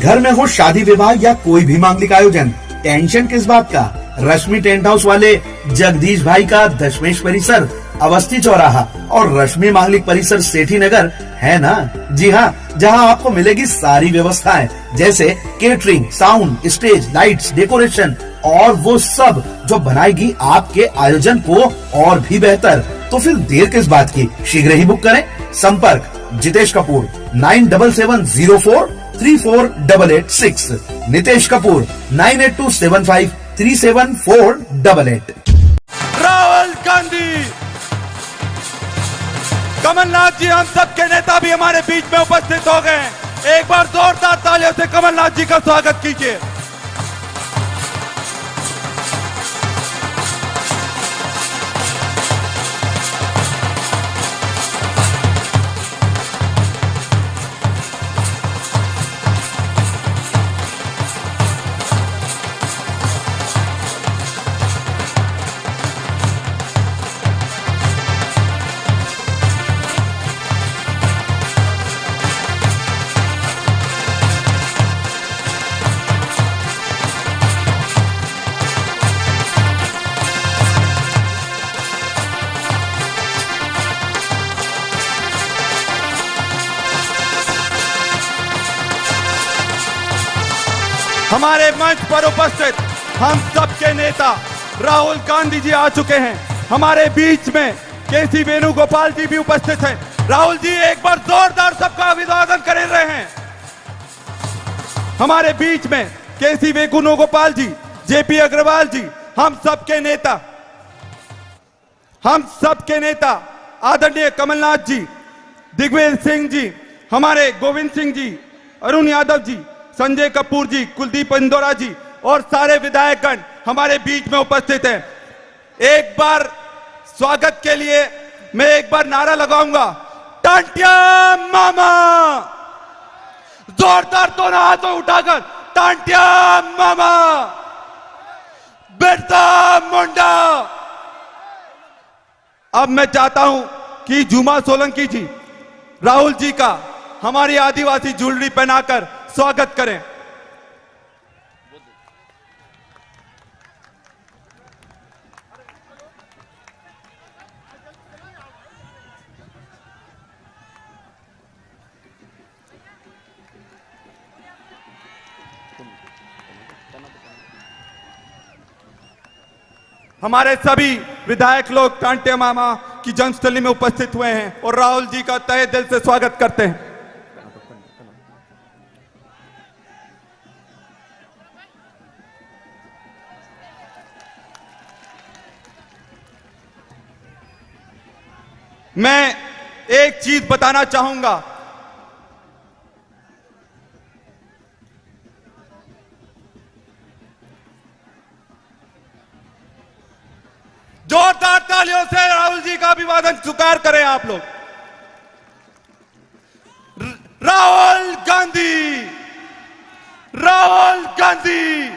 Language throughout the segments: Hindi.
घर में हो शादी विवाह या कोई भी मांगलिक आयोजन, टेंशन किस बात का। रश्मि टेंट हाउस वाले जगदीश भाई का दशमेश परिसर, अवस्थी चौराहा और रश्मि मांगलिक परिसर सेठी नगर है ना। जी हाँ, जहाँ आपको मिलेगी सारी व्यवस्थाएं, जैसे catering, sound, stage, lights, decoration और वो सब जो बनाएगी आपके आयोजन को और भी बेहतर। तो फिर देर किस बात की, शीघ्र ही बुक करें। संपर्क जितेश कपूर 9770434886, नितेश कपूर 9827537488। राहुल गांधी, कमलनाथ जी, हम सबके नेता भी हमारे बीच में उपस्थित हो गए हैं। एक बार जोरदार तालियों से कमलनाथ जी का स्वागत कीजिए। हमारे मंच पर उपस्थित हम सबके नेता राहुल गांधी जी आ चुके हैं। हमारे बीच में केसी वेणुगोपाल जी भी उपस्थित हैं। राहुल जी, एक बार जोरदार सबका अभिवादन कर रहे हैं। हमारे बीच में केसी वेणुगोपाल जी, जेपी अग्रवाल जी, हम सबके नेता आदरणीय कमलनाथ जी, दिग्विजय सिंह जी, हमारे गोविंद सिंह जी, अरुण यादव जी, संजय कपूर जी, कुलदीप इंदौरा जी और सारे विधायकगण हमारे बीच में उपस्थित हैं। एक बार स्वागत के लिए मैं एक बार नारा लगाऊंगा, टांटिया मामा। जोरदार दोनों हाथों उठाकर टांटिया मामा, बिरसा मुंडा। अब मैं चाहता हूं कि झूमा सोलंकी जी राहुल जी का हमारी आदिवासी ज्वेलरी पहनाकर स्वागत करें। हमारे सभी विधायक लोग टांटिया मामा की जन्मस्थली में उपस्थित हुए हैं और राहुल जी का तहे दिल से स्वागत करते हैं। मैं एक चीज बताना चाहूंगा, जोरदार तालियों से राहुल जी का अभिवादन स्वीकार करें आप लोग। राहुल गांधी, राहुल गांधी।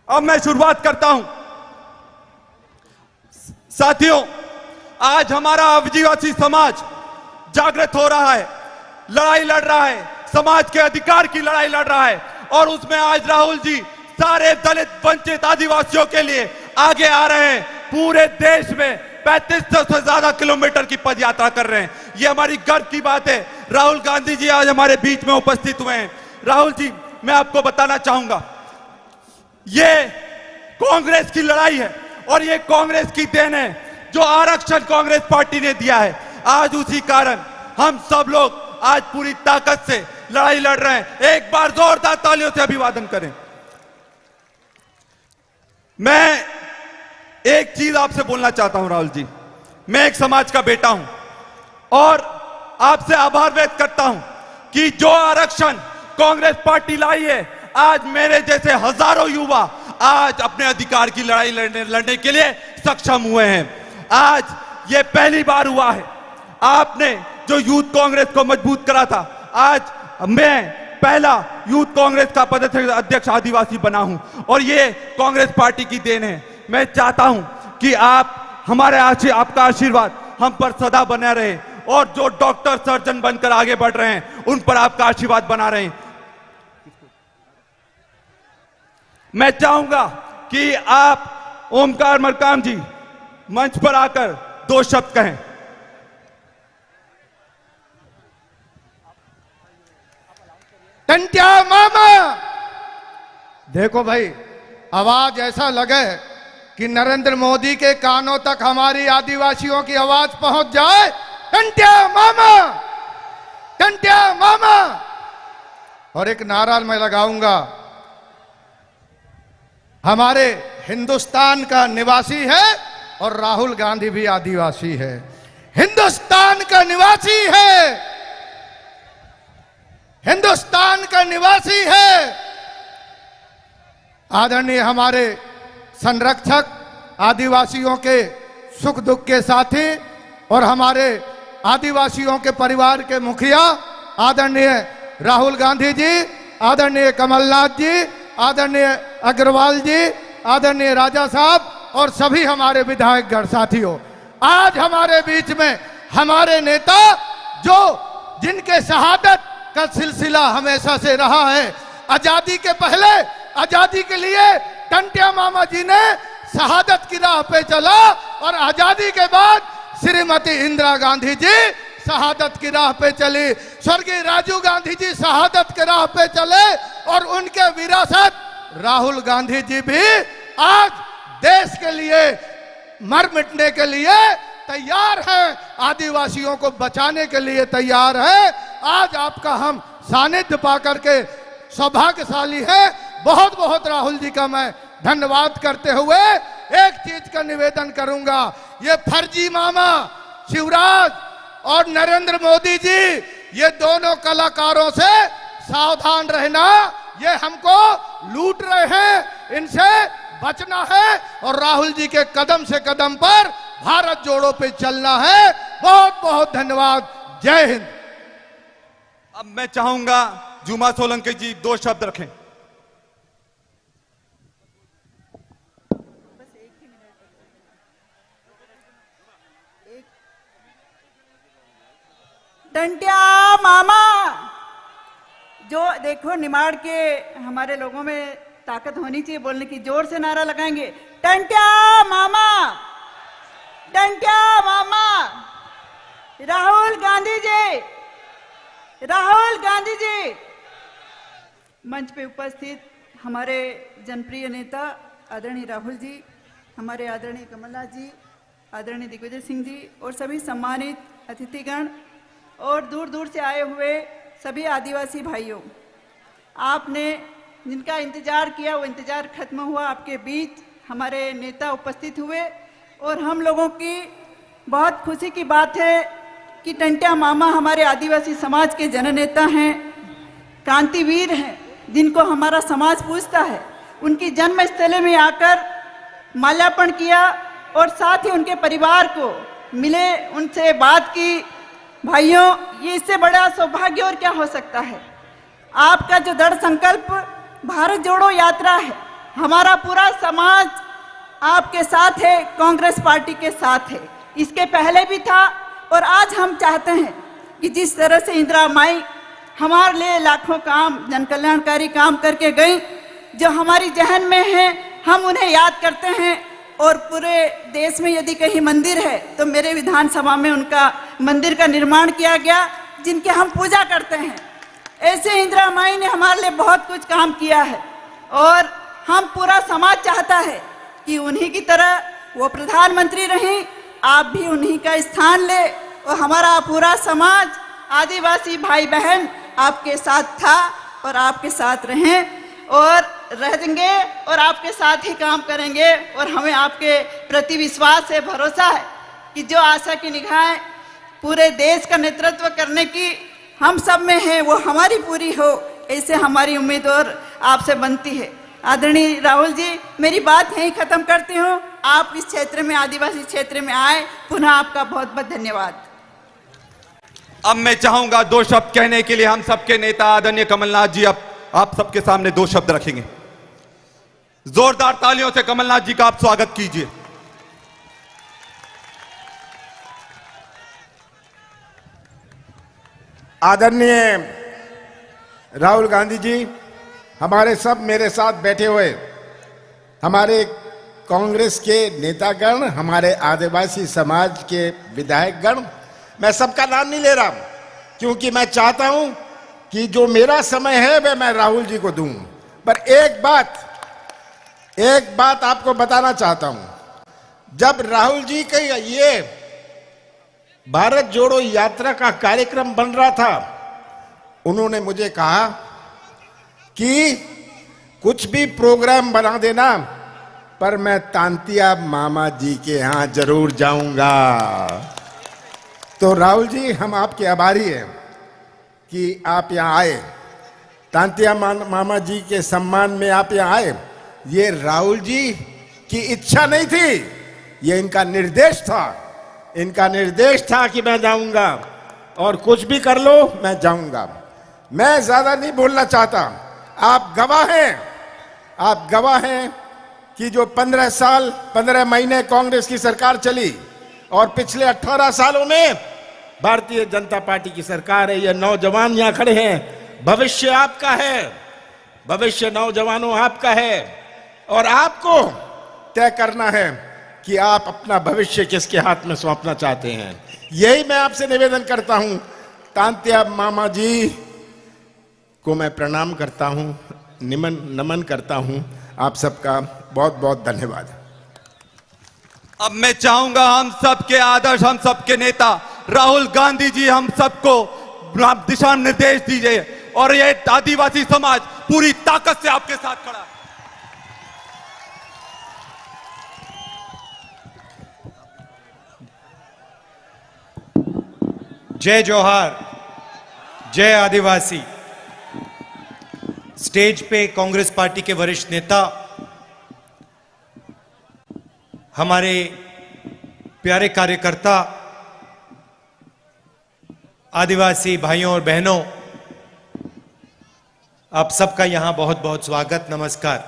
अब मैं शुरुआत करता हूं। साथियों, आज हमारा आदिवासी समाज जागृत हो रहा है, लड़ाई लड़ रहा है, समाज के अधिकार की लड़ाई लड़ रहा है और उसमें आज राहुल जी सारे दलित वंचित आदिवासियों के लिए आगे आ रहे हैं। पूरे देश में 3500 से ज्यादा किलोमीटर की पद यात्रा कर रहे हैं। ये हमारी गर्व की बात है। राहुल गांधी जी आज हमारे बीच में उपस्थित हुए हैं। राहुल जी, मैं आपको बताना चाहूंगा, ये कांग्रेस की लड़ाई है और ये कांग्रेस की देन है जो आरक्षण कांग्रेस पार्टी ने दिया है। आज उसी कारण हम सब लोग आज पूरी ताकत से लड़ाई लड़ रहे हैं। एक बार जोरदार तालियों से अभिवादन करें। मैं एक चीज आपसे बोलना चाहता हूं राहुल जी, मैं एक समाज का बेटा हूं और आपसे आभार व्यक्त करता हूं कि जो आरक्षण कांग्रेस पार्टी लाई है, आज मेरे जैसे हजारों युवा आज अपने अधिकार की लड़ाई लड़ने के लिए सक्षम हुए हैं। आज ये पहली बार हुआ है। आपने जो यूथ कांग्रेस को मजबूत करा था, आज मैं पहला यूथ कांग्रेस का अध्यक्ष आदिवासी बना हूं और ये कांग्रेस पार्टी की देन है। मैं चाहता हूं कि आप हमारे आपका आशीर्वाद हम पर सदा बना रहे और जो डॉक्टर सर्जन बनकर आगे बढ़ रहे हैं उन पर आपका आशीर्वाद बना रहे। मैं चाहूंगा कि आप ओमकार मरकाम जी मंच पर आकर 2 शब्द कहें। टंट्या मामा, देखो भाई, आवाज ऐसा लगे कि नरेंद्र मोदी के कानों तक हमारी आदिवासियों की आवाज पहुंच जाए। टंट्या मामा, टंट्या मामा। और एक नारा मैं लगाऊंगा, हमारे हिंदुस्तान का निवासी है और राहुल गांधी भी आदिवासी है। हिंदुस्तान का निवासी है, हिंदुस्तान का निवासी है। आदरणीय हमारे संरक्षक, आदिवासियों के सुख दुख के साथी और हमारे आदिवासियों के परिवार के मुखिया आदरणीय राहुल गांधी जी, आदरणीय कमलनाथ जी, आदरणीय अग्रवाल जी, आदरणीय राजा साहब और सभी हमारे विधायकगण साथियों, आज हमारे बीच में हमारे नेता जो जिनके शहादत का सिलसिला हमेशा से रहा है। आजादी के पहले, आजादी के लिए टंट्या मामा जी ने शहादत की राह पे चला और आजादी के बाद श्रीमती इंदिरा गांधी जी शहादत की राह पे चली, स्वर्गीय राजीव गांधी जी शहादत के राह पे चले और उनके विरासत राहुल गांधी जी भी आज देश के लिए मर मिटने के लिए तैयार हैं, आदिवासियों को बचाने के लिए तैयार है। आज आपका हम सानिध्य पाकर के सौभाग्यशाली है। बहुत बहुत राहुल जी का मैं धन्यवाद करते हुए एक चीज का निवेदन करूंगा, ये फर्जी मामा शिवराज और नरेंद्र मोदी जी, ये दोनों कलाकारों से सावधान रहना। ये हमको लूट रहे हैं, इनसे बचना है और राहुल जी के कदम से कदम पर भारत जोड़ो पे चलना है। बहुत बहुत धन्यवाद। जय हिंद। अब मैं चाहूंगा जुमा सोलंकी जी 2 शब्द रखें। टंट्या मामा, जो देखो निमाड़ के हमारे लोगों में ताकत होनी चाहिए बोलने की, जोर से नारा लगाएंगे, टंट्या मामा, टंट्या मामा, राहुल गांधी जी, राहुल गांधी जी। मंच पे उपस्थित हमारे जनप्रिय नेता आदरणीय राहुल जी, हमारे आदरणीय कमलनाथ जी, आदरणीय दिग्विजय सिंह जी और सभी सम्मानित अतिथिगण और दूर दूर से आए हुए सभी आदिवासी भाइयों, आपने जिनका इंतजार किया वो इंतजार खत्म हुआ। आपके बीच हमारे नेता उपस्थित हुए और हम लोगों की बहुत खुशी की बात है कि टंट्या मामा हमारे आदिवासी समाज के जननेता हैं, क्रांतिवीर हैं, जिनको हमारा समाज पूजता है। उनकी जन्मस्थली में आकर माल्यार्पण किया और साथ ही उनके परिवार को मिले, उनसे बात की। भाइयों, ये इससे बड़ा सौभाग्य और क्या हो सकता है। आपका जो दृढ़ संकल्प भारत जोड़ो यात्रा है, हमारा पूरा समाज आपके साथ है, कांग्रेस पार्टी के साथ है। इसके पहले भी था और आज हम चाहते हैं कि जिस तरह से इंदिरा माई हमारे लिए लाखों काम, जन कल्याणकारी काम करके गई, जो हमारी जहन में है, हम उन्हें याद करते हैं। और पूरे देश में यदि कहीं मंदिर है तो मेरे विधानसभा में उनका मंदिर का निर्माण किया गया, जिनके हम पूजा करते हैं। ऐसे इंदिरा माई ने हमारे लिए बहुत कुछ काम किया है और हम पूरा समाज चाहता है कि उन्हीं की तरह वो प्रधानमंत्री रहीं, आप भी उन्हीं का स्थान ले और हमारा पूरा समाज, आदिवासी भाई बहन आपके साथ था और आपके साथ रहें और रहेंगे और आपके साथ ही काम करेंगे। और हमें आपके प्रति विश्वास है, भरोसा है कि जो आशा की निगाहें पूरे देश का नेतृत्व करने की हम सब में है, वो हमारी पूरी हो, ऐसे हमारी उम्मीद और आपसे बनती है। आदरणीय राहुल जी, मेरी बात यहीं खत्म करती हूँ। आप इस क्षेत्र में, आदिवासी क्षेत्र में आए, पुनः आपका बहुत बहुत धन्यवाद। अब मैं चाहूंगा 2 शब्द कहने के लिए हम सबके नेता आदरणीय कमलनाथ जी अब आप सबके सामने 2 शब्द रखेंगे। जोरदार तालियों से कमलनाथ जी का आप स्वागत कीजिए। आदरणीय राहुल गांधी जी, हमारे सब मेरे साथ बैठे हुए हमारे कांग्रेस के नेतागण, हमारे आदिवासी समाज के विधायकगण, मैं सबका नाम नहीं ले रहा क्योंकि मैं चाहता हूं कि जो मेरा समय है वह मैं राहुल जी को दूं। पर एक बात आपको बताना चाहता हूं। जब राहुल जी का ये भारत जोड़ो यात्रा का कार्यक्रम बन रहा था, उन्होंने मुझे कहा कि कुछ भी प्रोग्राम बना देना, पर मैं तांतिया मामा जी के यहां जरूर जाऊंगा। तो राहुल जी, हम आपके आभारी हैं कि आप यहां आए, तांतिया मामा जी के सम्मान में आप यहां आए। ये राहुल जी की इच्छा नहीं थी, ये इनका निर्देश था। इनका निर्देश था कि मैं जाऊंगा और कुछ भी कर लो मैं जाऊंगा। मैं ज्यादा नहीं बोलना चाहता। आप गवाह हैं कि जो 15 महीने कांग्रेस की सरकार चली और पिछले 18 सालों में भारतीय जनता पार्टी की सरकार है। ये नौजवान यहां खड़े हैं, भविष्य आपका है, भविष्य नौजवानों आपका है और आपको तय करना है कि आप अपना भविष्य किसके हाथ में सौंपना चाहते हैं। यही मैं आपसे निवेदन करता हूं। तांतिया मामा जी को मैं प्रणाम करता हूं, नमन करता हूं। आप सबका बहुत बहुत धन्यवाद। अब मैं चाहूंगा हम सबके आदर्श, हम सबके नेता राहुल गांधी जी हम सबको दिशा निर्देश दीजिए और ये आदिवासी समाज पूरी ताकत से आपके साथ खड़ा है। जय जोहार, जय आदिवासी। स्टेज पे कांग्रेस पार्टी के वरिष्ठ नेता, हमारे प्यारे कार्यकर्ता, आदिवासी भाइयों और बहनों, आप सबका यहां बहुत बहुत स्वागत, नमस्कार।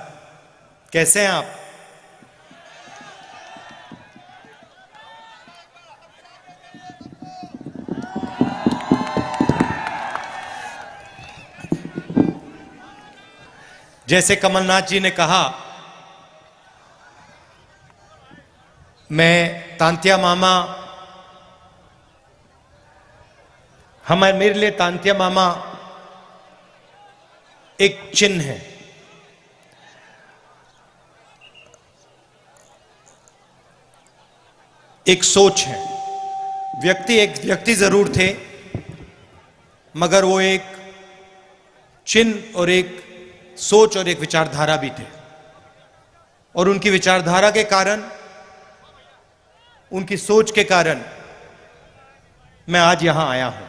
कैसे हैं आप? जैसे कमलनाथ जी ने कहा, मैं तांतिया मामा, मेरे लिए तांतिया मामा एक चिन्ह है। एक सोच है। एक व्यक्ति जरूर थे, मगर वो एक चिन्ह और एक सोच और एक विचारधारा भी थे। और उनकी विचारधारा के कारण, उनकी सोच के कारण मैं आज यहां आया हूं।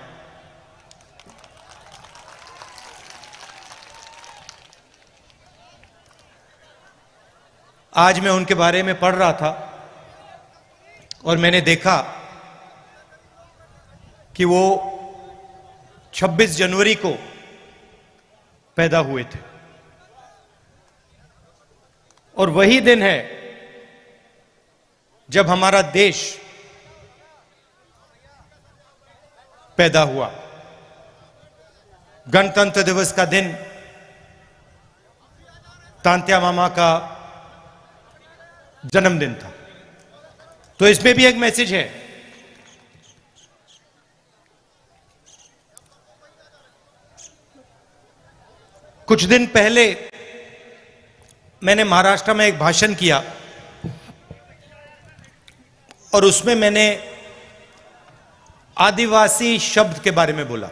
आज मैं उनके बारे में पढ़ रहा था और मैंने देखा कि वो 26 जनवरी को पैदा हुए थे और वही दिन है जब हमारा देश पैदा हुआ। गणतंत्र दिवस का दिन तांतिया मामा का जन्मदिन था। तो इसमें भी एक मैसेज है। कुछ दिन पहले मैंने महाराष्ट्र में एक भाषण किया और उसमें मैंने आदिवासी शब्द के बारे में बोला।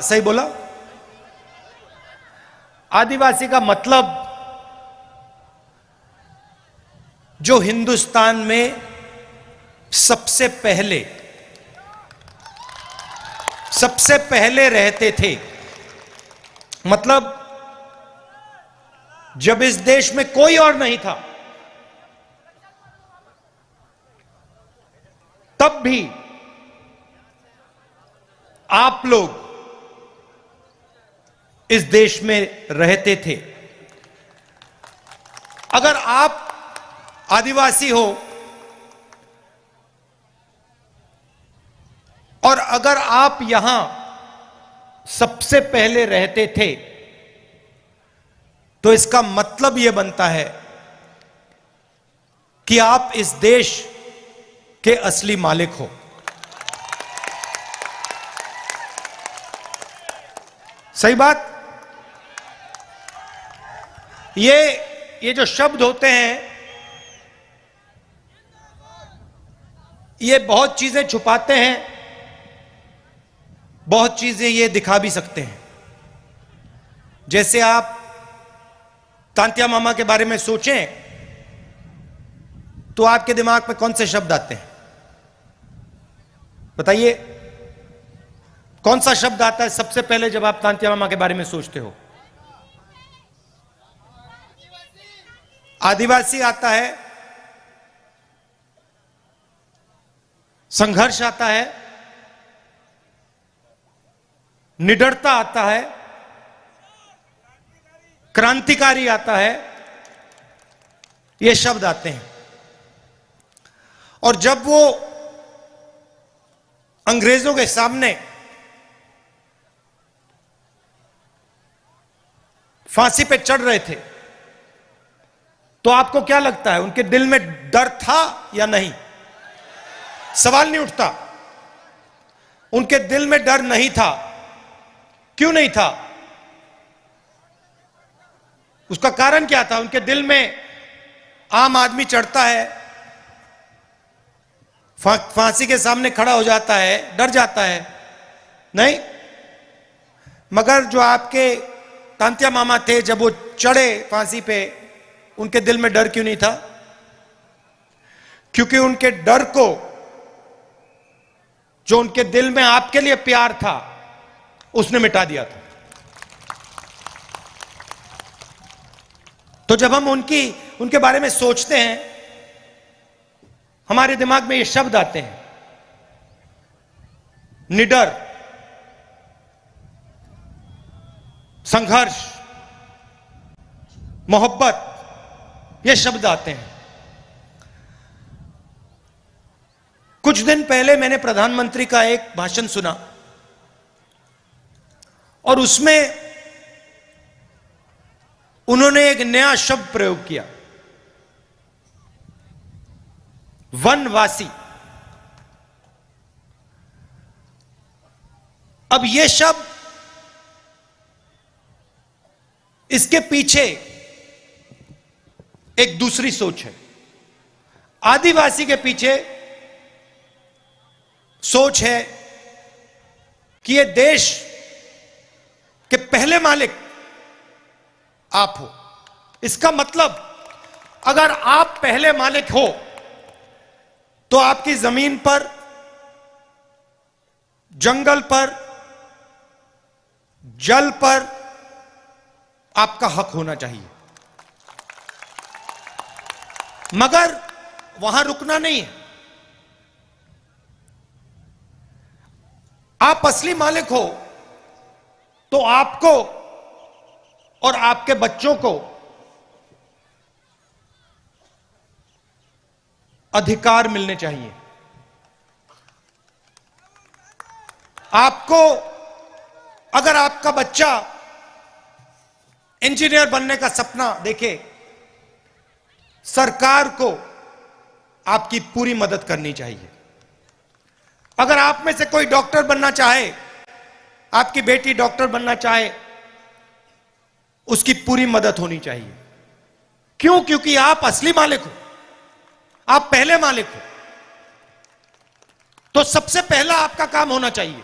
सही बोला? आदिवासी का मतलब जो हिंदुस्तान में सबसे पहले रहते थे। मतलब जब इस देश में कोई और नहीं था, तब भी आप लोग इस देश में रहते थे। अगर आप आदिवासी हो और अगर आप यहां सबसे पहले रहते थे, तो इसका मतलब यह बनता है कि आप इस देश के असली मालिक हो। सही बात। ये जो शब्द होते हैं, ये बहुत चीजें छुपाते हैं, बहुत चीजें ये दिखा भी सकते हैं। जैसे आप तांत्या मामा के बारे में सोचें तो आपके दिमाग में कौन से शब्द आते हैं? बताइए, कौन सा शब्द आता है सबसे पहले जब आप तांत्या मामा के बारे में सोचते हो? आदिवासी आता है, संघर्ष आता है, निडरता आता है, क्रांतिकारी आता है, ये शब्द आते हैं। और जब वो अंग्रेजों के सामने फांसी पे चढ़ रहे थे, तो आपको क्या लगता है, उनके दिल में डर था या नहीं? सवाल नहीं उठता। उनके दिल में डर नहीं था। क्यों नहीं था? उसका कारण क्या था? उनके दिल में आम आदमी चढ़ता है, फांसी के सामने खड़ा हो जाता है, डर जाता है? नहीं। मगर जो आपके तांत्या मामा थे, जब वो चढ़े फांसी पे, उनके दिल में डर क्यों नहीं था? क्योंकि उनके डर को, जो उनके दिल में आपके लिए प्यार था, उसने मिटा दिया था। तो जब हम उनके बारे में सोचते हैं, हमारे दिमाग में ये शब्द आते हैं, निडर, संघर्ष, मोहब्बत, ये शब्द आते हैं। कुछ दिन पहले मैंने प्रधानमंत्री का एक भाषण सुना और उसमें उन्होंने एक नया शब्द प्रयोग किया, वनवासी। अब यह शब्द, इसके पीछे एक दूसरी सोच है। आदिवासी के पीछे सोच है कि यह देश के पहले मालिक आप हो। इसका मतलब, अगर आप पहले मालिक हो तो आपकी जमीन पर, जंगल पर, जल पर आपका हक होना चाहिए। मगर वहां रुकना नहीं है। आप असली मालिक हो तो आपको और आपके बच्चों को अधिकार मिलने चाहिए। आपको, अगर आपका बच्चा इंजीनियर बनने का सपना देखे, सरकार को आपकी पूरी मदद करनी चाहिए। अगर आप में से कोई डॉक्टर बनना चाहे, आपकी बेटी डॉक्टर बनना चाहे, उसकी पूरी मदद होनी चाहिए। क्यों? क्योंकि आप असली मालिक हो, आप पहले मालिक हो। तो सबसे पहला आपका काम होना चाहिए।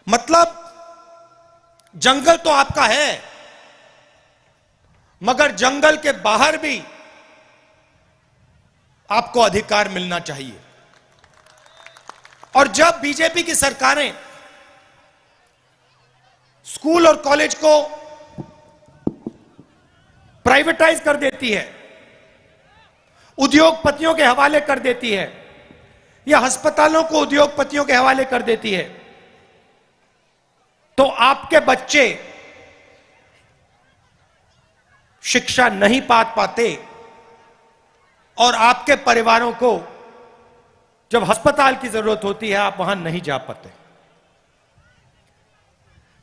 मतलब जंगल तो आपका है, मगर जंगल के बाहर भी आपको अधिकार मिलना चाहिए। और जब बीजेपी की सरकारें स्कूल और कॉलेज को प्राइवेटाइज कर देती है, उद्योगपतियों के हवाले कर देती है, या अस्पतालों को उद्योगपतियों के हवाले कर देती है, तो आपके बच्चे शिक्षा नहीं पा पाते और आपके परिवारों को जब अस्पताल की जरूरत होती है आप वहां नहीं जा पाते।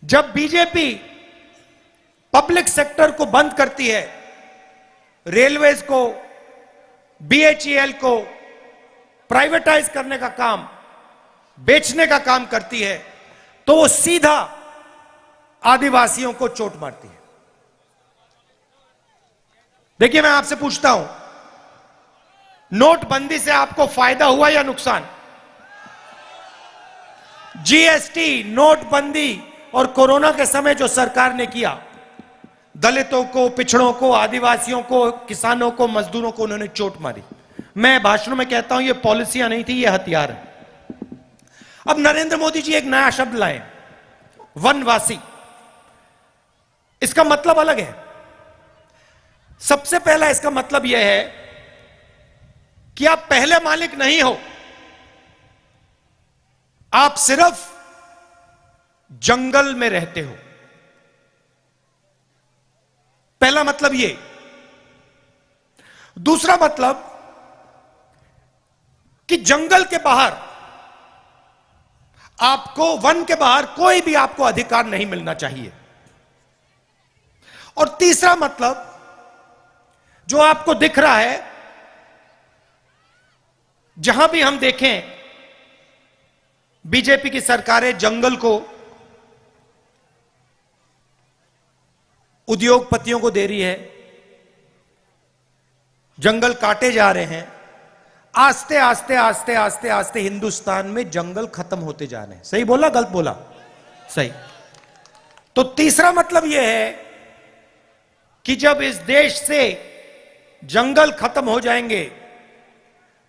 जब बीजेपी पब्लिक सेक्टर को बंद करती है, रेलवेज को, बीएचईएल को प्राइवेटाइज करने का काम, बेचने का काम करती है, तो वो सीधा आदिवासियों को चोट मारती है। देखिए, मैं आपसे पूछता हूं, नोटबंदी से आपको फायदा हुआ या नुकसान? जीएसटी, नोटबंदी और कोरोना के समय जो सरकार ने किया, दलितों को, पिछड़ों को, आदिवासियों को, किसानों को, मजदूरों को उन्होंने चोट मारी। मैं भाषणों में कहता हूं ये पॉलिसियां नहीं थी, ये हथियार है। अब नरेंद्र मोदी जी एक नया शब्द लाए, वनवासी। इसका मतलब अलग है। सबसे पहला इसका मतलब यह है कि आप पहले मालिक नहीं हो, आप सिर्फ जंगल में रहते हो। पहला मतलब ये। दूसरा मतलब कि जंगल के बाहर आपको, वन के बाहर कोई भी आपको अधिकार नहीं मिलना चाहिए। और तीसरा मतलब जो आपको दिख रहा है, जहां भी हम देखें बीजेपी की सरकारें जंगल को उद्योगपतियों को दे रही है, जंगल काटे जा रहे हैं। आस्ते आस्ते आस्ते आस्ते आस्ते हिंदुस्तान में जंगल खत्म होते जा रहे हैं। सही बोला, गलत बोला? सही। तो तीसरा मतलब यह है कि जब इस देश से जंगल खत्म हो जाएंगे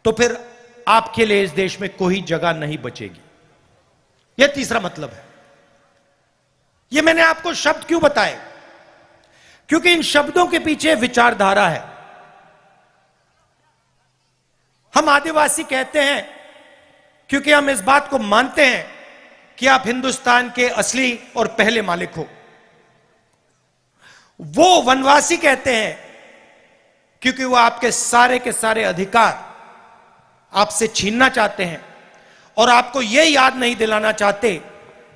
तो फिर आपके लिए इस देश में कोई जगह नहीं बचेगी। यह तीसरा मतलब है। यह मैंने आपको शब्द क्यों बताए? क्योंकि इन शब्दों के पीछे विचारधारा है। हम आदिवासी कहते हैं क्योंकि हम इस बात को मानते हैं कि आप हिंदुस्तान के असली और पहले मालिक हो। वो वनवासी कहते हैं क्योंकि वो आपके सारे के सारे अधिकार आपसे छीनना चाहते हैं और आपको यह याद नहीं दिलाना चाहते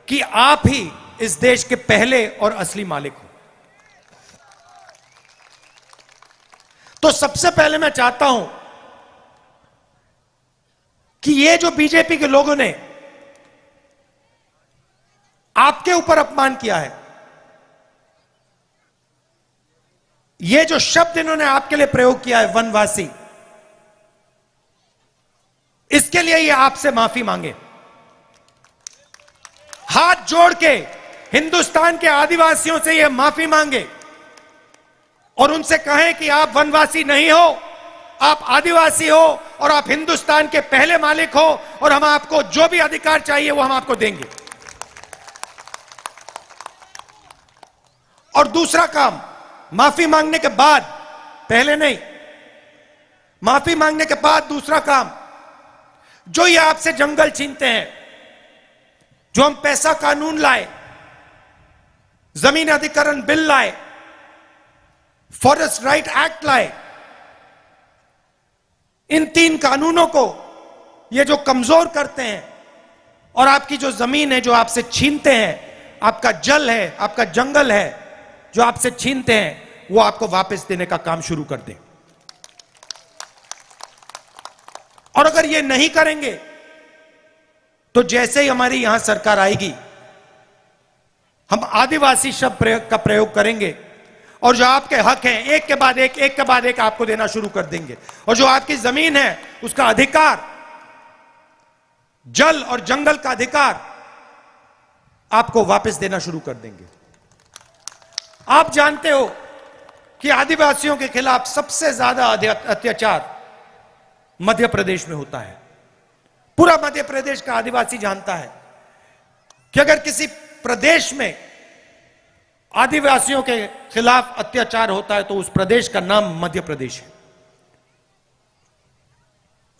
कि आप ही इस देश के पहले और असली मालिक हो। तो सबसे पहले मैं चाहता हूं कि ये जो बीजेपी के लोगों ने आपके ऊपर अपमान किया है, ये जो शब्द इन्होंने आपके लिए प्रयोग किया है वनवासी, इसके लिए ये आपसे माफी मांगे। हाथ जोड़ के हिंदुस्तान के आदिवासियों से ये माफी मांगे और उनसे कहें कि आप वनवासी नहीं हो, आप आदिवासी हो और आप हिंदुस्तान के पहले मालिक हो और हम आपको जो भी अधिकार चाहिए वो हम आपको देंगे। और दूसरा काम, माफी मांगने के बाद, पहले नहीं, माफी मांगने के बाद दूसरा काम, जो ये आपसे जंगल छीनते हैं, जो हम पैसा कानून लाए, जमीन अधिग्रहण बिल लाए, फॉरेस्ट राइट एक्ट लाए, इन 3 कानूनों को ये जो कमजोर करते हैं और आपकी जो जमीन है जो आपसे छीनते हैं, आपका जल है, आपका जंगल है जो आपसे छीनते हैं, वो आपको वापस देने का काम शुरू कर दें। और अगर ये नहीं करेंगे तो जैसे ही हमारी यहां सरकार आएगी, हम आदिवासी शब्द का प्रयोग करेंगे और जो आपके हक हैं एक के बाद एक आपको देना शुरू कर देंगे। और जो आपकी जमीन है उसका अधिकार, जल और जंगल का अधिकार आपको वापस देना शुरू कर देंगे। आप जानते हो कि आदिवासियों के खिलाफ सबसे ज्यादा अत्याचार मध्य प्रदेश में होता है। पूरा मध्य प्रदेश का आदिवासी जानता है कि अगर किसी प्रदेश में आदिवासियों के खिलाफ अत्याचार होता है तो उस प्रदेश का नाम मध्य प्रदेश है।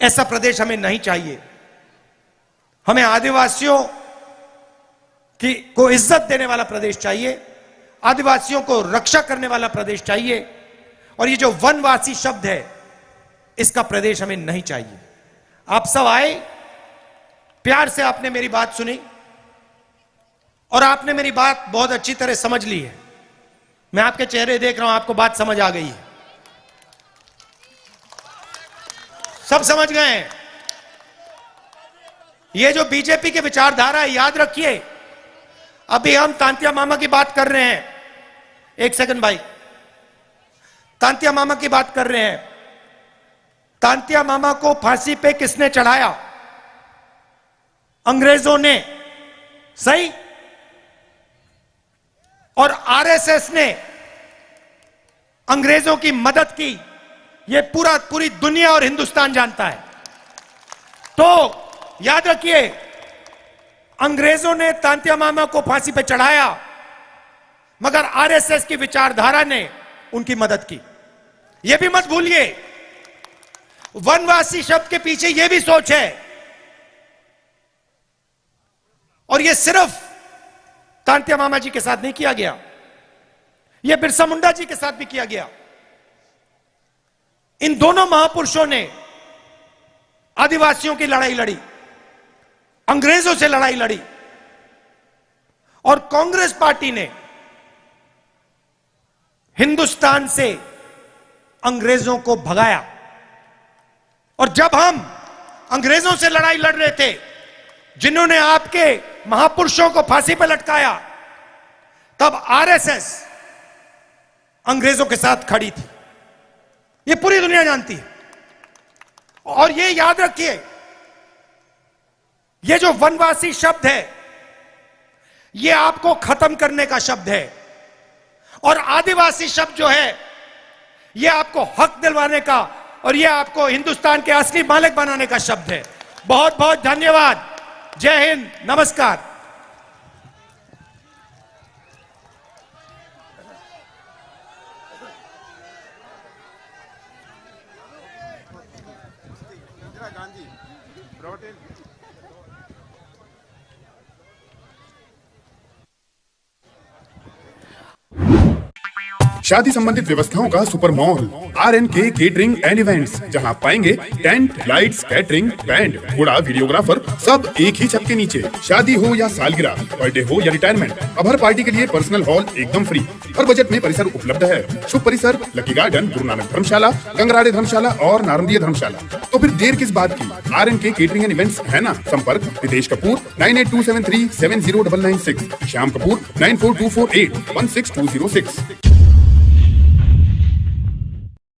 ऐसा प्रदेश हमें नहीं चाहिए। हमें आदिवासियों को इज्जत देने वाला प्रदेश चाहिए, आदिवासियों को रक्षा करने वाला प्रदेश चाहिए। और ये जो वनवासी शब्द है, इसका प्रदेश हमें नहीं चाहिए। आप सब आए प्यार से आपने मेरी बात सुनी और आपने मेरी बात बहुत अच्छी तरह समझ ली है। मैं आपके चेहरे देख रहा हूं, आपको बात समझ आ गई है, सब समझ गए हैं। ये जो बीजेपी के विचारधारा है, याद रखिए, अभी हम तांतिया मामा की बात कर रहे हैं। एक सेकंड भाई, तांतिया मामा की बात कर रहे हैं। तांतिया मामा को फांसी पे किसने चढ़ाया? अंग्रेजों ने, सही? और आरएसएस ने अंग्रेजों की मदद की, यह पूरी दुनिया और हिंदुस्तान जानता है। तो याद रखिए, अंग्रेजों ने तांतिया मामा को फांसी पे चढ़ाया, मगर आरएसएस की विचारधारा ने उनकी मदद की। यह भी मत भूलिए, वनवासी शब्द के पीछे यह भी सोच है। और यह सिर्फ तांतिया मामा जी के साथ नहीं किया गया, यह बिरसा मुंडा जी के साथ भी किया गया। इन दोनों महापुरुषों ने आदिवासियों की लड़ाई लड़ी, अंग्रेजों से लड़ाई लड़ी, और कांग्रेस पार्टी ने हिंदुस्तान से अंग्रेजों को भगाया। और जब हम अंग्रेजों से लड़ाई लड़ रहे थे, जिन्होंने आपके महापुरुषों को फांसी पर लटकाया, तब आरएसएस अंग्रेजों के साथ खड़ी थी। यह पूरी दुनिया जानती है। और यह याद रखिए, यह जो वनवासी शब्द है, यह आपको खत्म करने का शब्द है, और आदिवासी शब्द जो है, यह आपको हक दिलवाने का और यह आपको हिंदुस्तान के असली मालिक बनाने का शब्द है। बहुत बहुत धन्यवाद। जय हिंद, नमस्कार। शादी संबंधित व्यवस्थाओं का super mall RNK catering and events, जहां पाएंगे टेंट, लाइट्स, कैटरिंग, बैंड, घोड़ा, वीडियोग्राफर, सब एक ही छत के नीचे। शादी हो या सालगिरह, बर्थडे हो या रिटायरमेंट, अब हर पार्टी के लिए पर्सनल हॉल एकदम फ्री। हर बजट में परिसर उपलब्ध है। शुभ परिसर लकी गार्डन, गुरु नानक धर्मशाला, गंगराड़े धर्मशाला और नारंदिया धर्मशाला। तो फिर देर किस बात की? RNK केटरिंग एंड इवेंट्स है ना। संपर्क रितेश कपूर 9827370996, श्याम कपूर 9424816206।